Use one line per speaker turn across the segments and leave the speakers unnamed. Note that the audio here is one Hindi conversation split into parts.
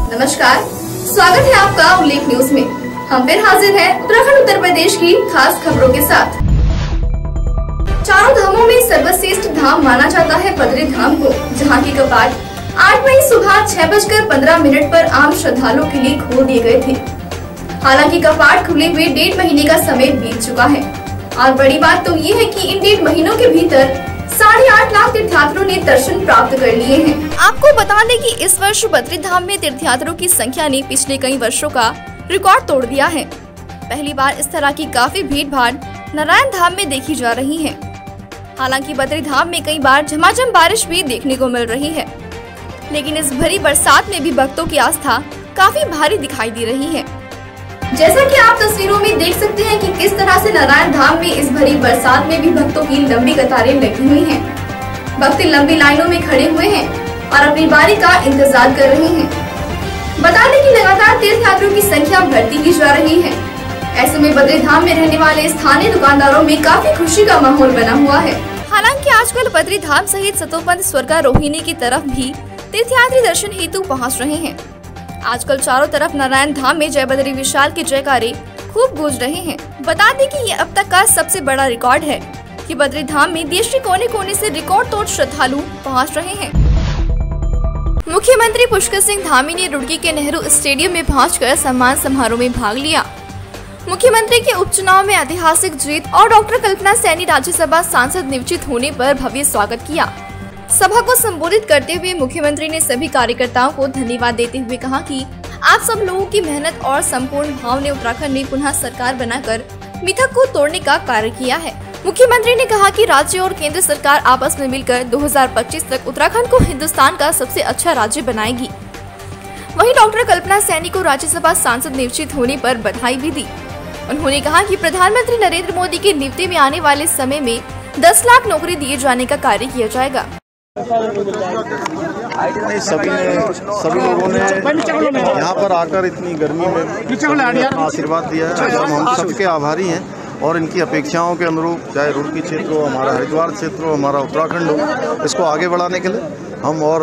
नमस्कार, स्वागत है आपका उल्लेख न्यूज में। हम फिर हाजिर हैं उत्तराखंड उत्तर प्रदेश की खास खबरों के साथ। चारों धामों में सर्वश्रेष्ठ धाम माना जाता है बद्री धाम को, जहां की कपाट 8 मई सुबह 6:15 पर आम श्रद्धालुओं के लिए खोल दिए गए थे। हालांकि कपाट खुले हुए 1.5 महीने का समय बीत चुका है और बड़ी बात तो ये है कि इन 1.5 महीनों के भीतर 8.5 लाख तीर्थयात्रियों ने दर्शन प्राप्त कर लिए हैं। आपको बता दें कि इस वर्ष बद्री धाम में तीर्थयात्रियों की संख्या ने पिछले कई वर्षों का रिकॉर्ड तोड़ दिया है। पहली बार इस तरह की काफी भीड़ भाड़ नारायण धाम में देखी जा रही है। हालांकि बद्री धाम में कई बार झमाझम बारिश भी देखने को मिल रही है, लेकिन इस भरी बरसात में भी भक्तों की आस्था काफी भारी दिखाई दे रही है। जैसा कि आप तस्वीरों में देख सकते हैं कि किस तरह से नारायण धाम में इस भरी बरसात में भी भक्तों की लंबी कतारें लगी हुई हैं। भक्त लंबी लाइनों में खड़े हुए हैं और अपनी बारी का इंतजार कर रहे हैं। बता दें कि लगातार तीर्थयात्रियों की संख्या बढ़ती ही जा रही है। ऐसे में बद्री धाम में रहने वाले स्थानीय दुकानदारों में काफी खुशी का माहौल बना हुआ है। हालांकि आजकल बद्री धाम सहित सतोपंथ स्वर्गारोहिणी की तरफ भी तीर्थयात्री दर्शन हेतु पहुँच रहे हैं। आजकल चारों तरफ नारायण धाम में जय बद्री विशाल के जयकारे खूब गूंज रहे हैं। बता दें कि ये अब तक का सबसे बड़ा रिकॉर्ड है कि बद्री धाम में देश के कोने कोने से रिकॉर्ड तोड़ श्रद्धालु पहुंच रहे हैं। मुख्यमंत्री पुष्कर सिंह धामी ने रुड़की के नेहरू स्टेडियम में पहुंचकर सम्मान समारोह में भाग लिया। मुख्यमंत्री के उपचुनाव में ऐतिहासिक जीत और डॉक्टर कल्पना सैनी राज्यसभा सांसद निर्वाचित होने पर भव्य स्वागत किया। सभा को संबोधित करते हुए मुख्यमंत्री ने सभी कार्यकर्ताओं को धन्यवाद देते हुए कहा कि आप सब लोगों की मेहनत और संपूर्ण भाव ने उत्तराखंड में पुनः सरकार बनाकर मिथक को तोड़ने का कार्य किया है। मुख्यमंत्री ने कहा कि राज्य और केंद्र सरकार आपस में मिलकर 2025 तक उत्तराखंड को हिंदुस्तान का सबसे अच्छा राज्य बनाएगी। वहीं डॉक्टर कल्पना सैनी को राज्यसभा सांसद निर्वाचित होने पर बधाई भी दी। उन्होंने कहा कि प्रधानमंत्री नरेंद्र मोदी के नियुक्ति में आने वाले समय में 10 लाख नौकरी दिए जाने का कार्य किया जाएगा।
सभी लोगों ने यहाँ पर आकर इतनी गर्मी में आशीर्वाद दिया है। हम सबके आभारी हैं और इनकी अपेक्षाओं के अनुरूप, चाहे रुड़की क्षेत्र हो, हमारा हरिद्वार क्षेत्र हो, हमारा उत्तराखंड हो, इसको आगे बढ़ाने के लिए हम और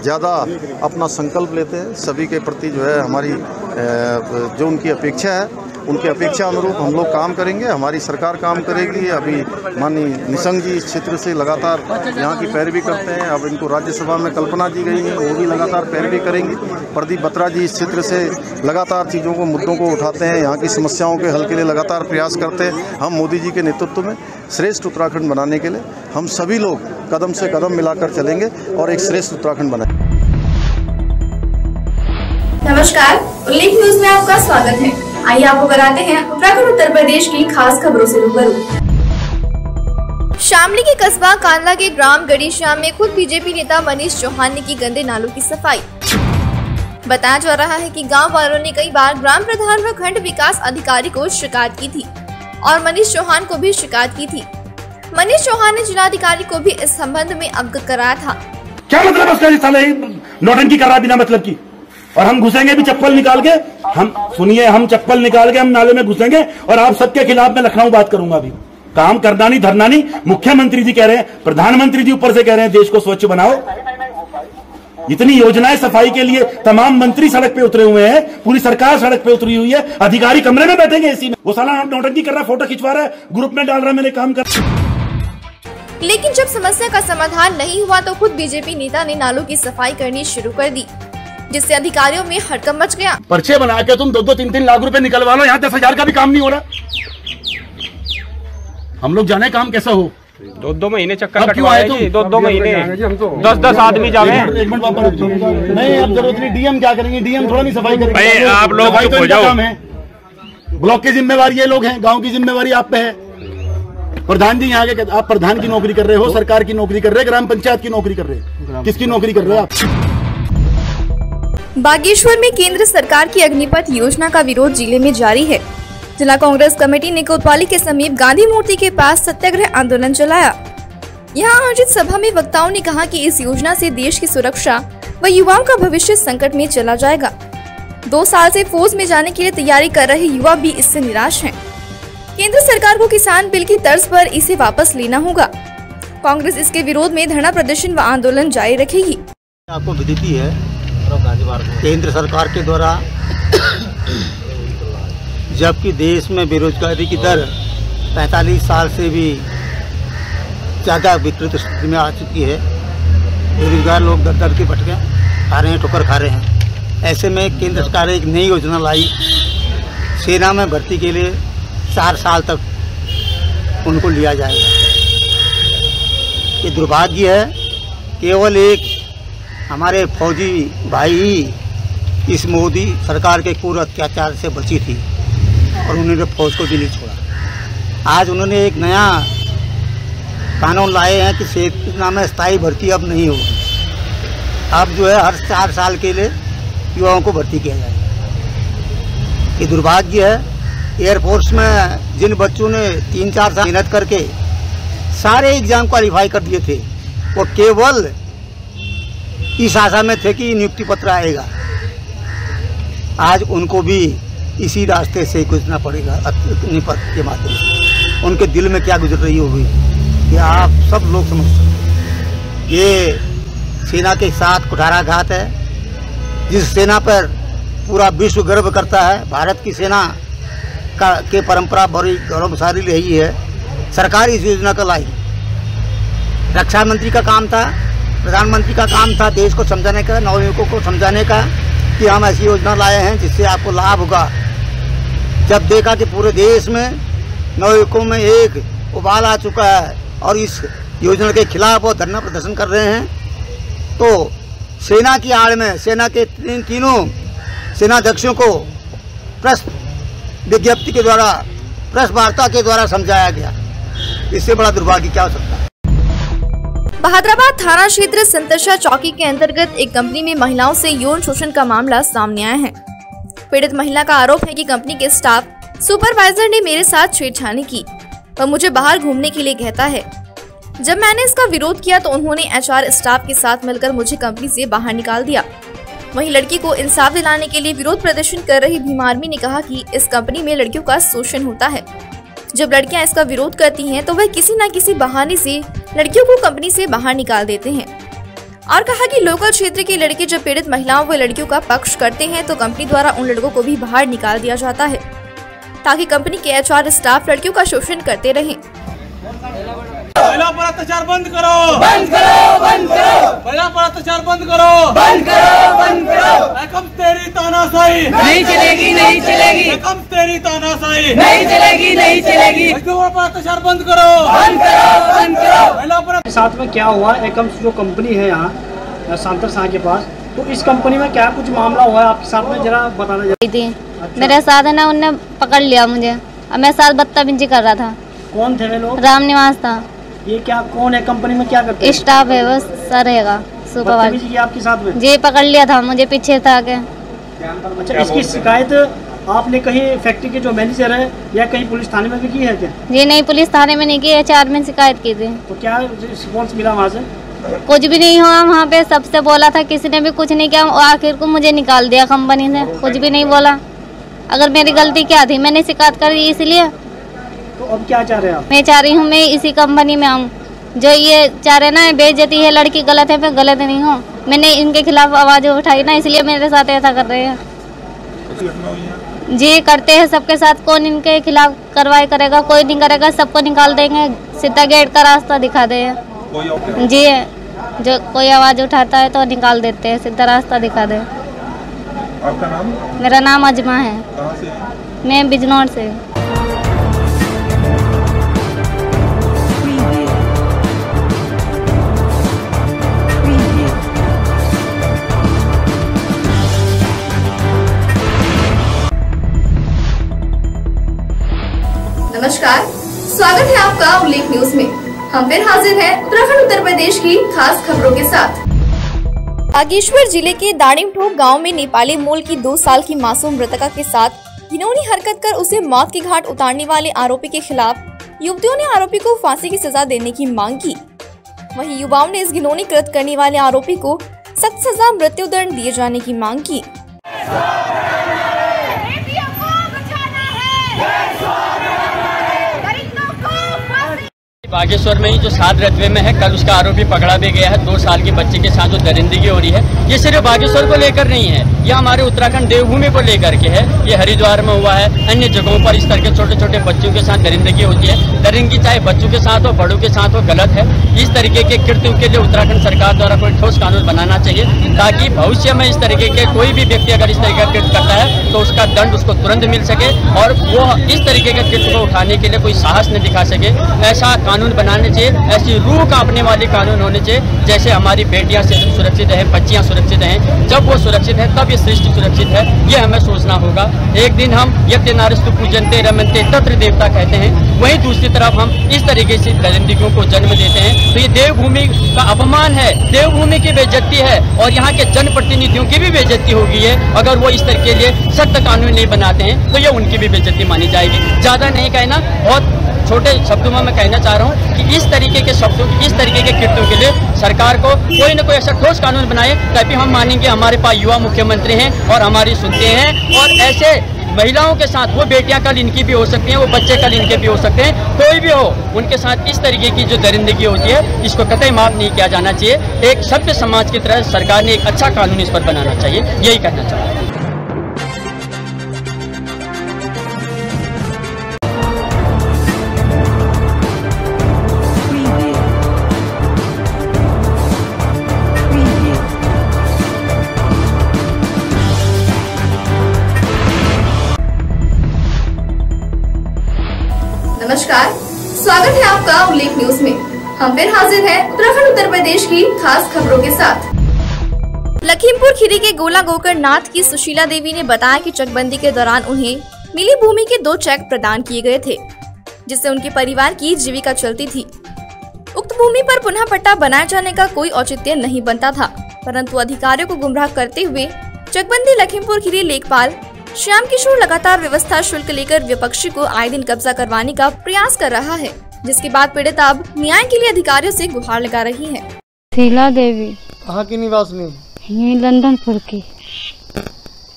ज़्यादा अपना संकल्प लेते हैं। सभी के प्रति जो है हमारी जो उनकी अपेक्षा है, उनकी अपेक्षा अनुरूप हम लोग काम करेंगे। हमारी सरकार काम करेगी। अभी माननीय निशंक जी इस क्षेत्र से लगातार यहाँ की पैरवी करते हैं। अब इनको राज्यसभा में कल्पना दी गई है, वो भी लगातार पैरवी करेंगी। प्रदीप बत्रा जी इस क्षेत्र से लगातार चीज़ों को, मुद्दों को उठाते हैं, यहाँ की समस्याओं के हल के लिए लगातार प्रयास करते हैं। हम मोदी जी के नेतृत्व में श्रेष्ठ उत्तराखंड बनाने के लिए हम सभी लोग कदम से कदम मिलाकर चलेंगे और एक श्रेष्ठ उत्तराखंड बनाएंगे।
नमस्कार, उल्लेख न्यूज में आपका स्वागत है। आइए आपको कराते हैं उत्तराखंड उत्तर प्रदेश की खास खबरों से रूबरू। शामली के कस्बा कांदला के ग्राम गड़ीश्याम में खुद बीजेपी नेता मनीष चौहान ने की गंदे नालों की सफाई। बताया जा रहा है कि गांव वालों ने कई बार ग्राम प्रधान व खंड विकास अधिकारी को शिकायत की थी और मनीष चौहान को भी शिकायत की थी। मनीष चौहान ने जिलाधिकारी को भी इस संबंध में अवगत कराया था।
क्या मतलब उसका नौटंकी कर रहा है बिना मतलब की? और हम घुसेंगे भी चप्पल निकाल के, हम सुनिए, हम चप्पल निकाल के हम नाले में घुसेंगे और आप सबके खिलाफ मैं लखनऊ बात करूंगा। अभी काम करना नहीं, धरना नहीं। मुख्यमंत्री जी कह रहे हैं, प्रधानमंत्री जी ऊपर से कह रहे हैं देश को स्वच्छ बनाओ। इतनी योजनाएं सफाई के लिए, तमाम मंत्री सड़क पे उतरे हुए हैं, पूरी सरकार सड़क पे उतरी हुई है, अधिकारी कमरे में बैठेंगे एसी में। वो साला नौटंकी कर रहा है, फोटो खिंचवा रहा है, ग्रुप में डाल रहा है मैंने काम कर।
लेकिन जब समस्या का समाधान नहीं हुआ तो खुद बीजेपी नेता ने नालों की सफाई करनी शुरू कर दी, जिससे अधिकारियों में हड़कंप मच गया।
पर्चे बना के तुम 2-2, 3-3 लाख रुपए निकलवा लो, यहाँ 10,000 का भी काम नहीं हो रहा। हम लोग जाने काम कैसा हो।
2-2 महीने चक्कर कटवाए जी, 2-2 महीने 10-10 आदमी जावे।
नहीं, अब जरूरत नहीं। डीएम क्या करेंगे? डीएम थोड़ा नहीं सफाई करेंगे।
आप लोग
हो जाओ। ब्लॉक की जिम्मेवारी ये लोग हैं, गाँव की जिम्मेवारी आप पे है। प्रधान जी यहाँ के, आप प्रधान की नौकरी कर रहे हो, सरकार की नौकरी कर रहे, ग्राम पंचायत की नौकरी कर रहे, किसकी नौकरी कर रहे हो आप?
बागेश्वर में केंद्र सरकार की अग्निपथ योजना का विरोध जिले में जारी है। जिला कांग्रेस कमेटी ने कोतवाली के समीप गांधी मूर्ति के पास सत्याग्रह आंदोलन चलाया। यहां आयोजित सभा में वक्ताओं ने कहा कि इस योजना से देश की सुरक्षा व युवाओं का भविष्य संकट में चला जाएगा। 2 साल से फौज में जाने के लिए तैयारी कर रहे युवा भी इससे निराश हैं। केंद्र सरकार को किसान बिल की तर्ज पर इसे वापस लेना होगा। कांग्रेस इसके विरोध में धरना प्रदर्शन व आंदोलन जारी रखेगी।
आपको विदित है
केंद्र सरकार के द्वारा जबकि देश में बेरोजगारी की दर 45 साल से भी ज़्यादा विकृत स्थिति में आ चुकी है। बेरोजगार लोग दर दर के भटके खा रहे हैं, ठोकर खा रहे हैं। ऐसे में केंद्र सरकार एक नई योजना लाई, सेना में भर्ती के लिए 4 साल तक उनको लिया जाएगा। ये दुर्भाग्य है, केवल एक हमारे फौजी भाई ही इस मोदी सरकार के क्रूर अत्याचार से बची थी और उन्होंने फौज को भी नहीं छोड़ा। आज उन्होंने एक नया कानून लाए हैं कि सेना में स्थायी भर्ती अब नहीं होगी। अब जो है हर 4 साल के लिए युवाओं को भर्ती किया जाएगा। ये दुर्भाग्य है। एयरफोर्स में जिन बच्चों ने 3-4 साल मेहनत करके सारे एग्जाम क्वालिफाई कर दिए थे, वो केवल इस आशा में थे कि नियुक्ति पत्र आएगा। आज उनको भी इसी रास्ते से गुजरना पड़ेगा। अग्निपथ के माध्यम से उनके दिल में क्या गुजर रही होगी, ये आप सब लोग समझ सकते। ये सेना के साथ कुठाराघात है। जिस सेना पर पूरा विश्व गर्व करता है, भारत की सेना के परंपरा बड़ी गौरवशाली रही है। सरकार इस योजना को लाई। रक्षा मंत्री का काम था, प्रधानमंत्री का काम था देश को समझाने का, नवयुवकों को समझाने का कि हम ऐसी योजना लाए हैं जिससे आपको लाभ होगा। जब देखा कि पूरे देश में नवयुवकों में एक उबाल आ चुका है और इस योजना के खिलाफ वो धरना प्रदर्शन कर रहे हैं, तो सेना की आड़ में सेना के तीनों सेनाध्यक्षों को प्रेस विज्ञप्ति के द्वारा, प्रेस वार्ता के द्वारा समझाया गया। इससे बड़ा दुर्भाग्य क्या हो सकता है।
बहादुराबाद थाना क्षेत्र संतोषा चौकी के अंतर्गत एक कंपनी में महिलाओं से यौन शोषण का मामला सामने आया है। पीड़ित महिला का आरोप है कि कंपनी के स्टाफ सुपरवाइजर ने मेरे साथ छेड़छाड़ी की। वह मुझे बाहर घूमने के लिए कहता है। जब मैंने इसका विरोध किया तो उन्होंने HR स्टाफ के साथ मिलकर मुझे कंपनी से बाहर निकाल दिया। वहीं लड़की को इंसाफ दिलाने के लिए विरोध प्रदर्शन कर रही भीम आर्मी ने कहा कि इस कंपनी में लड़कियों का शोषण होता है। जब लड़कियां इसका विरोध करती हैं तो वह किसी न किसी बहाने से लड़कियों को कंपनी से बाहर निकाल देते हैं और कहा कि लोकल क्षेत्र के लड़के जब पीड़ित महिलाओं व लड़कियों का पक्ष करते हैं तो कंपनी द्वारा उन लड़कों को भी बाहर निकाल दिया जाता है ताकि कंपनी के HR स्टाफ लड़कियों का शोषण करते रहें।
महिला पर अत्याचार बंद करो, बंद करो, बंद करो। महिला पर अत्याचार बंद करो, बंद करो, बंद करो। एकम तेरी तानाशाही नहीं चलेगी, नहीं चलेगी। एकम तेरी तानाशाही नहीं चलेगी, नहीं चलेगी। महिला पर अत्याचार बंद करो, बंद करो, बंद करो। महिला पर
साथ में क्या हुआ, एकम जो कंपनी है यहाँ सांतर के पास, तो इस कंपनी में क्या कुछ मामला हुआ है आपके साथ में, जरा बताना चाहिए।
अच्छा। मेरे साथ है ना, उनने पकड़ लिया मुझे और मेरे साथ बदतमीजी कर रहा था।
कौन थे वे लोग?
राम निवास था।
ये क्या कौन है, कंपनी में क्या करते हैं?
स्टाफ है, बस सर रहेगा सुपरवाइजर।
आपके साथ में
जी पकड़ लिया था, मुझे पीछे था के।
अच्छा, इसकी शिकायत आपने कहीं फैक्ट्री के जो मैनेजर है या कहीं पुलिस थाने में भी की है क्या?
जी नहीं, पुलिस थाने में नहीं की, HR में शिकायत की थी।
तो क्या रिस्पॉन्स मिला वहाँ से?
कुछ भी नहीं हुआ वहाँ पे, सबसे बोला था, किसी ने भी कुछ नहीं किया। आखिर को मुझे निकाल दिया कंपनी से, कुछ भी नहीं बोला। अगर मेरी गलती क्या थी, मैंने शिकायत कर दी इसलिए।
तो अब क्या चाह रहे हैं आप? मैं
चाह रही हूँ मैं इसी कंपनी में आऊँ। जो ये चाह रहे ना बेइज्जती है, लड़की गलत है, मैं गलत नहीं हूँ। मैंने इनके खिलाफ आवाज उठाई ना, इसलिए मेरे साथ ऐसा कर रहे हैं। जी करते हैं सबके साथ। कौन इनके खिलाफ कार्रवाई करेगा? कोई नहीं करेगा, सबको निकाल देंगे। सीधा गेट का रास्ता दिखा दे जी, जो कोई आवाज उठाता है तो निकाल देते हैं, सीधा रास्ता दिखा दे।
आपका नाम?
मेरा नाम अजमा है।
कहाँ से?
मैं बिजनौर से।
नमस्कार, स्वागत है आपका उल्लेख न्यूज में। हम फिर हाजिर हैं उत्तराखंड उत्तर प्रदेश की खास खबरों के साथ। बागेश्वर जिले के दाड़िमठोक गांव में नेपाली मूल की 2 साल की मासूम मृतका के साथ घिनौनी हरकत कर उसे मौत के घाट उतारने वाले आरोपी के खिलाफ युवतियों ने आरोपी को फांसी की सजा देने की मांग की। वहीं युवाओं ने इस घिनौनी कृत्य करने वाले आरोपी को सख्त सजा मृत्युदंड दिए जाने की मांग की।
बागेश्वर में ही जो 7 रतवे में है, कल उसका आरोपी पकड़ा भी गया है। 2 साल के बच्चे के साथ जो दरिंदगी हो रही है, ये सिर्फ बागेश्वर को लेकर नहीं है, ये हमारे उत्तराखंड देवभूमि को लेकर के है। ये हरिद्वार में हुआ है, अन्य जगहों पर इस तरह के छोटे छोटे बच्चों के साथ दरिंदगी होती है। दरिंदगी चाहे बच्चों के साथ हो, बड़ों के साथ हो, गलत है। इस तरीके के कृत्यों के लिए उत्तराखंड सरकार द्वारा कोई ठोस कानून बनाना चाहिए, ताकि भविष्य में इस तरीके के कोई भी व्यक्ति अगर इस तरीके का कृत्य करता है तो उसका दंड उसको तुरंत मिल सके और वो इस तरीके के कृत्य को उठाने के लिए कोई साहस न दिखा सके। ऐसा कानून बनाने चाहिए, ऐसी रूह कांपने वाले कानून होने चाहिए, जैसे हमारी बेटियां सुरक्षित हैं, बच्चियां सुरक्षित हैं। जब वो सुरक्षित है तब ये सृष्टि सुरक्षित है, ये हमें सोचना होगा। एक दिन हम यज्ञ नारस्तु पूजनते रमनते तत्र देवता कहते हैं, वहीं दूसरी तरफ हम इस तरीके से दरिंदगियों को जन्म देते हैं। तो ये देवभूमि का अपमान है, देवभूमि की बेइज्जती है और यहाँ के जनप्रतिनिधियों की भी बेइज्जती हो गई है। अगर वो इस तरह के लिए सख्त कानून नहीं बनाते हैं तो ये उनकी भी बेइज्जती मानी जाएगी। ज़्यादा नहीं कहना, बहुत छोटे शब्दों में मैं कहना चाह रहा हूँ कि इस तरीके के शब्दों, इस तरीके के कृत्यों के लिए सरकार को कोई न कोई ऐसा ठोस कानून बनाए, तभी हम मानेंगे हमारे पास युवा मुख्यमंत्री हैं और हमारी सुनते हैं। और ऐसे महिलाओं के साथ, वो बेटियां कल इनकी भी हो सकती हैं, वो बच्चे कल इनके भी हो सकते हैं, कोई भी हो, उनके साथ इस तरीके की जो दरिंदगी होती है, इसको कतई माफ नहीं किया जाना चाहिए। एक सभ्य समाज की तरह सरकार ने एक अच्छा कानून इस पर बनाना चाहिए, यही कहना चाहता हूँ।
नमस्कार, स्वागत है आपका उल्लेख न्यूज में। हम फिर हाजिर हैं उत्तराखंड उत्तर प्रदेश की खास खबरों के साथ। लखीमपुर खीरी के गोला गोकर नाथ की सुशीला देवी ने बताया कि चकबंदी के दौरान उन्हें मिली भूमि के 2 चेक प्रदान किए गए थे, जिससे उनके परिवार की जीविका चलती थी। उक्त भूमि पर पुनः पट्टा बनाए जाने का कोई औचित्य नहीं बनता था, परंतु अधिकारियों को गुमराह करते हुए चकबंदी लखीमपुर खीरी लेखपाल श्याम किशोर लगातार व्यवस्था शुल्क लेकर विपक्षी को आए दिन कब्जा करवाने का प्रयास कर रहा है, जिसके बाद पीड़िता अब न्याय के लिए अधिकारियों से गुहार लगा रही है।
शीला देवी
कहाँ की निवासी?
यही लंदनपुर की।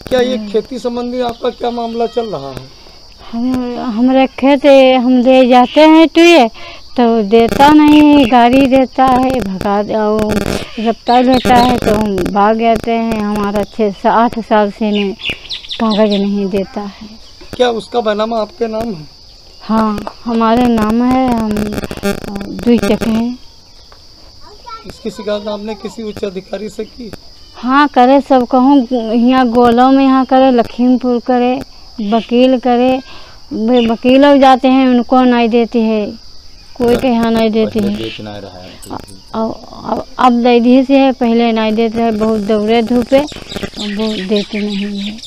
क्या ये खेती संबंधी आपका क्या मामला चल रहा है?
हम रखे थे, हम ले जाते हैं टुए तो देता नहीं, गाड़ी देता है, भगा रफ्ता लेता है तो हम भाग जाते हैं। हमारा 6 से 8 साल से ने कागज नहीं देता है।
क्या उसका बैनामा आपके नाम है?
हाँ, हमारे नाम है, हम 2 चक हैं।
इसकी शिकायत आपने किसी उच्च अधिकारी से की?
हाँ करे, सब कहूँ यहाँ गोलों में, यहाँ करे, लखीमपुर करे, वकील करे, वकील लोग जाते हैं, उनको नहीं देती है, कोई के यहाँ नहीं देती है। अब दे दी से है, पहले नहीं देते है, बहुत दौड़े धूपे, वो देती नहीं है।